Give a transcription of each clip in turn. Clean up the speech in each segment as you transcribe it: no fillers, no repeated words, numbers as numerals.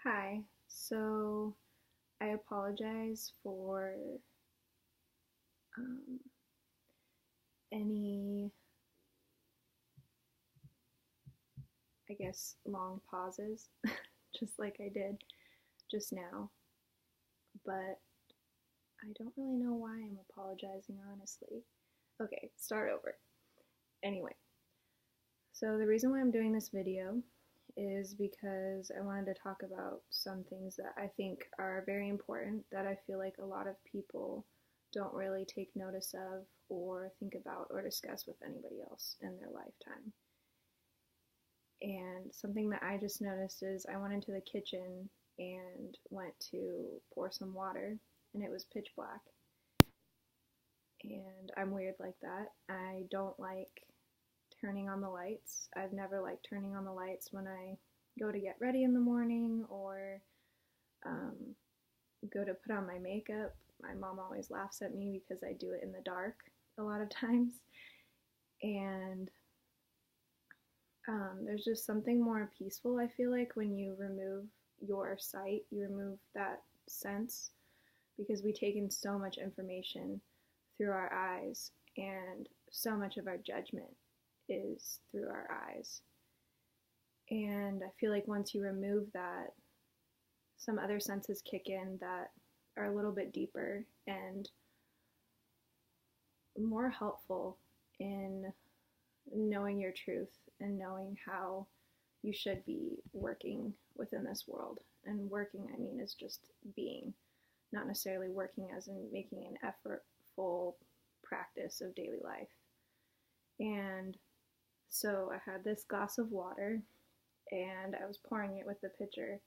Hi, so I apologize for um, any, long pauses, just like I did just now, but I don't really know why I'm apologizing, honestly. Okay, start over. Anyway, so the reason why I'm doing this video is because I wanted to talk about some things that I think are very important that I feel like a lot of people don't really take notice of or think about or discuss with anybody else in their lifetime. And something that I just noticed is I went into the kitchen and went to pour some water, and it was pitch black. And I'm weird like that. I don't like turning on the lights. I've never liked turning on the lights when I go to get ready in the morning or um, go to put on my makeup. My mom always laughs at me because I do it in the dark a lot of times. And there's just something more peaceful, I feel like, when you remove your sight, you remove that sense, because we take in so much information through our eyes, and so much of our judgment is through our eyes. And I feel like once you remove that, some other senses kick in that are a little bit deeper and more helpful in knowing your truth and knowing how you should be working within this world. And working, I mean, is just being, not necessarily working as in making an effortful practice of daily life. And so I had this glass of water and I was pouring it with the pitcher.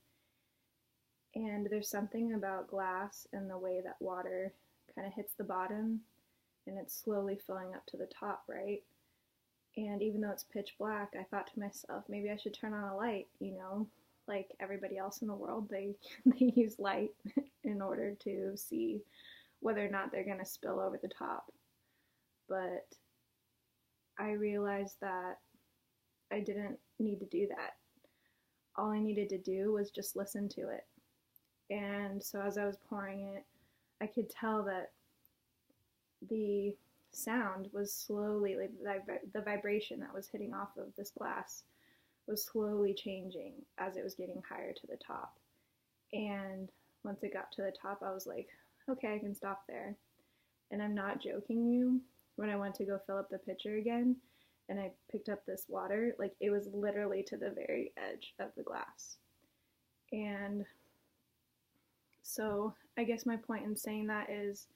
And there's something about glass and the way that water kind of hits the bottom and it's slowly filling up to the top, right? And even though it's pitch black, I thought to myself, maybe I should turn on a light, like everybody else in the world. They they use light in order to see whether or not they're going to spill over the top. But I realized that I didn't need to do that. All I needed to do was just listen to it. And so as I was pouring it, I could tell that the sound was slowly, like the vibration that was hitting off of this glass was slowly changing as it was getting higher to the top. And once it got to the top, I was like, okay, I can stop there. And I'm not joking you, when I went to go fill up the pitcher again and I picked up this water, like it was literally to the very edge of the glass. And so I guess my point in saying that is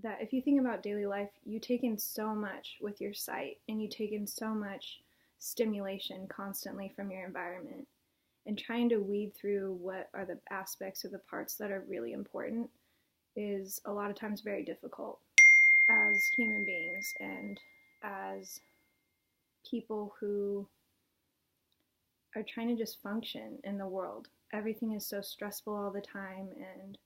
that if you think about daily life, you take in so much with your sight and you take in so much stimulation constantly from your environment. And trying to weed through what are the aspects or the parts that are really important is a lot of times very difficult as human beings and as people who are trying to just function in the world. Everything is so stressful all the time, and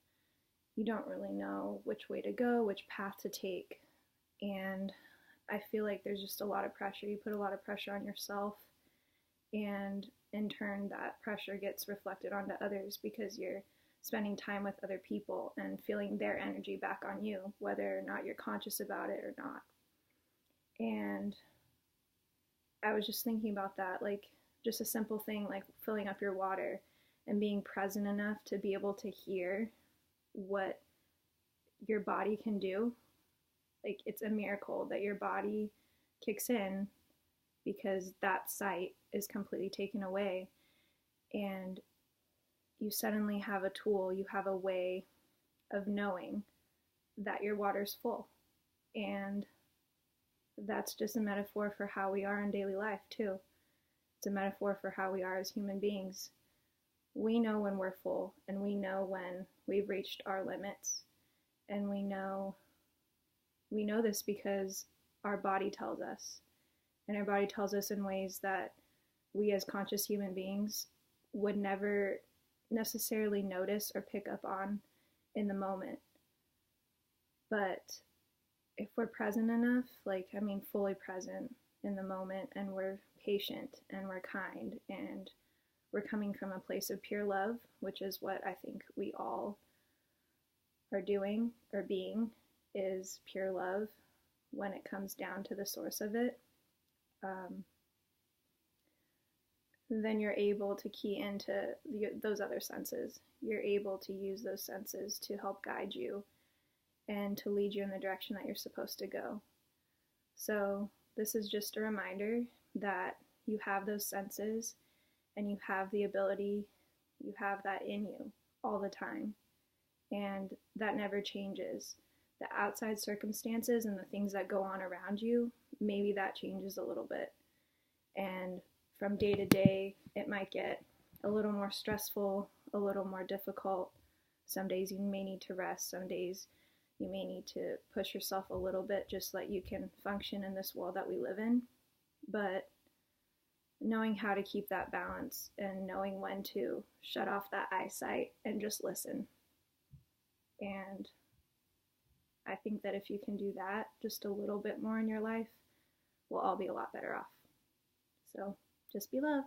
you don't really know which way to go, which path to take. And I feel like there's just a lot of pressure. You put a lot of pressure on yourself, and in turn that pressure gets reflected onto others because you're spending time with other people and feeling their energy back on you, whether or not you're conscious about it or not. And I was just thinking about that, like just a simple thing like filling up your water and being present enough to be able to hear what your body can do. Like it's a miracle that your body kicks in because that sight is completely taken away, and you suddenly have a tool, you have a way of knowing that your water's full. And that's just a metaphor for how we are in daily life too. It's a metaphor for how we are as human beings. We know when we're full, and we know when we've reached our limits, and we know this because our body tells us. And our body tells us in ways that we as conscious human beings would never necessarily notice or pick up on in the moment. But if we're present enough, fully present in the moment, and we're patient and we're kind and we're coming from a place of pure love, which is what I think we all are doing or being, is pure love when it comes down to the source of it. Then you're able to key into those other senses. You're able to use those senses to help guide you and to lead you in the direction that you're supposed to go. So this is just a reminder that you have those senses and you have the ability, you have that in you all the time. And that never changes. The outside circumstances and the things that go on around you, maybe that changes a little bit. And from day to day, it might get a little more stressful, a little more difficult. Some days you may need to rest. Some days you may need to push yourself a little bit just so that you can function in this world that we live in. But knowing how to keep that balance and knowing when to shut off that eyesight and just listen. And I think that if you can do that just a little bit more in your life, we'll all be a lot better off. So just be love.